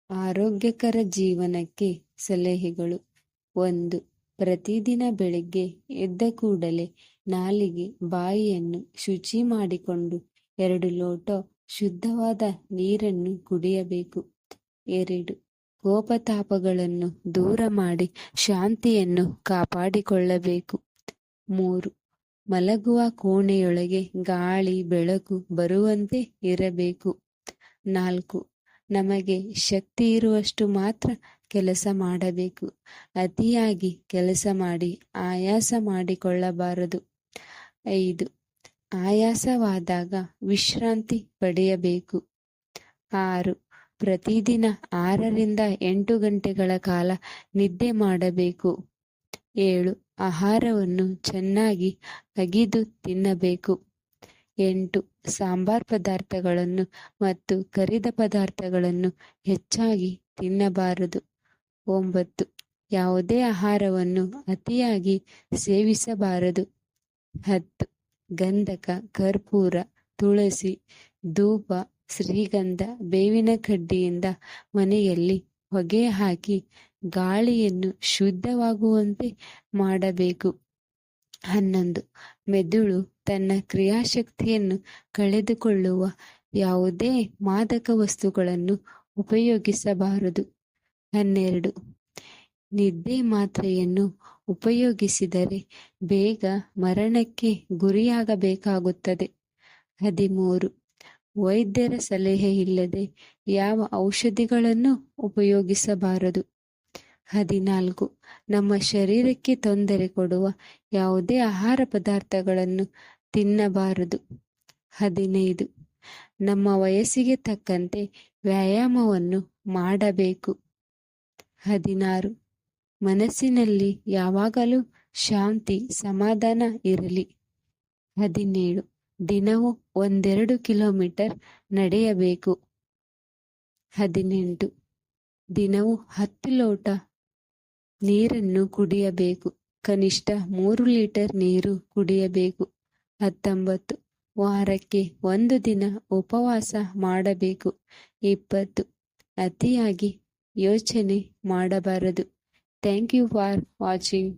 ಆರೋಗ್ಯಕರ ಜೀವನಕ್ಕೆ ಸಲಹೆಗಳು. 1. ಪ್ರತಿದಿನ ಬೆಳಿಗ್ಗೆ ಎದ್ದ ಕೂಡಲೇ ನಾಲಿಗೆ, ಬಾಯಿಯನ್ನು ಶುಚಿ ಮಾಡಿಕೊಂಡು 2 ಲೋಟ ಶುದ್ಧವಾದ ನೀರನ್ನು ಕುಡಿಯಬೇಕು. 2. ಕೋಪತಾಪಗಳನ್ನು ದೂರ ಮಾಡಿ ಶಾಂತಿಯನ್ನು ಕಾಪಾಡಿಕೊಳ್ಳಬೇಕು. 3. ಮಲಗುವ ಕೋಣೆಯೊಳಗೆ ಗಾಳಿ ಬೆಳಕು ಬರುವಂತೆ ಇರಬೇಕು. 4. ನಮಗೆ ಶಕ್ತಿ ಇರುವಷ್ಟು ಮಾತ್ರ ಕೆಲಸ ಮಾಡಬೇಕು. ಅತಿಯಾಗಿ ಕೆಲಸ ಮಾಡಿ ಆಯಾಸ ಮಾಡಿಕೊಳ್ಳಬಾರದು. 5. ಆಯಾಸವಾದಾಗ ವಿಶ್ರಾಂತಿ ಪಡೆಯಬೇಕು. 6. ಪ್ರತಿದಿನ 6 ರಿಂದ 8 ಗಂಟೆಗಳ ಕಾಲ ನಿದ್ದೆ ಮಾಡಬೇಕು. 7. ಆಹಾರವನ್ನು ಚೆನ್ನಾಗಿ ಅಗಿದು ತಿನ್ನಬೇಕು. 8. ಸಾಂಬಾರ್ ಪದಾರ್ಥಗಳನ್ನು ಮತ್ತು ಕರಿದ ಪದಾರ್ಥಗಳನ್ನು ಹೆಚ್ಚಾಗಿ ತಿನ್ನಬಾರದು. 9. ಯಾವುದೇ ಆಹಾರವನ್ನು ಅತಿಯಾಗಿ ಸೇವಿಸಬಾರದು. 10. ಗಂಧಕ, ಕರ್ಪೂರ, ತುಳಸಿ, ಧೂಪ, ಶ್ರೀಗಂಧ, ಬೇವಿನ ಕಡ್ಡಿಯಿಂದ ಮನೆಯಲ್ಲಿ ಹೊಗೆ ಹಾಕಿ ಗಾಳಿಯನ್ನು ಶುದ್ಧವಾಗುವಂತೆ ಮಾಡಬೇಕು. 11. ಮೆದುಳು ತನ್ನ ಕ್ರಿಯಾಶಕ್ತಿಯನ್ನು ಕಳೆದುಕೊಳ್ಳುವ ಯಾವುದೇ ಮಾದಕ ವಸ್ತುಗಳನ್ನು ಉಪಯೋಗಿಸಬಾರದು. 12. ನಿದ್ದೆ ಮಾತ್ರೆಯನ್ನು ಉಪಯೋಗಿಸಿದರೆ ಬೇಗ ಮರಣಕ್ಕೆ ಗುರಿಯಾಗಬೇಕಾಗುತ್ತದೆ. 13. ವೈದ್ಯರ ಸಲಹೆ ಇಲ್ಲದೆ ಯಾವ ಔಷಧಿಗಳನ್ನು ಉಪಯೋಗಿಸಬಾರದು. 14. ನಮ್ಮ ಶರೀರಕ್ಕೆ ತೊಂದರೆ ಕೊಡುವ ಯಾವುದೇ ಆಹಾರ ಪದಾರ್ಥಗಳನ್ನು ತಿನ್ನಬಾರದು. 15. ನಮ್ಮ ವಯಸ್ಸಿಗೆ ತಕ್ಕಂತೆ ವ್ಯಾಯಾಮವನ್ನು ಮಾಡಬೇಕು. 16. ಮನಸ್ಸಿನಲ್ಲಿ ಯಾವಾಗಲೂ ಶಾಂತಿ, ಸಮಾಧಾನ ಇರಲಿ. 17. ದಿನವೂ 1-2 ಕಿಲೋಮೀಟರ್ ನಡೆಯಬೇಕು. 18. ದಿನವೂ 10 ಲೋಟ ನೀರನ್ನು ಕುಡಿಯಬೇಕು. ಕನಿಷ್ಠ 3 ಲೀಟರ್ ನೀರು ಕುಡಿಯಬೇಕು. 19. ವಾರಕ್ಕೆ 1 ದಿನ ಉಪವಾಸ ಮಾಡಬೇಕು. 20. ಅತಿಯಾಗಿ ಯೋಚನೆ ಮಾಡಬಾರದು. Thank you for watching.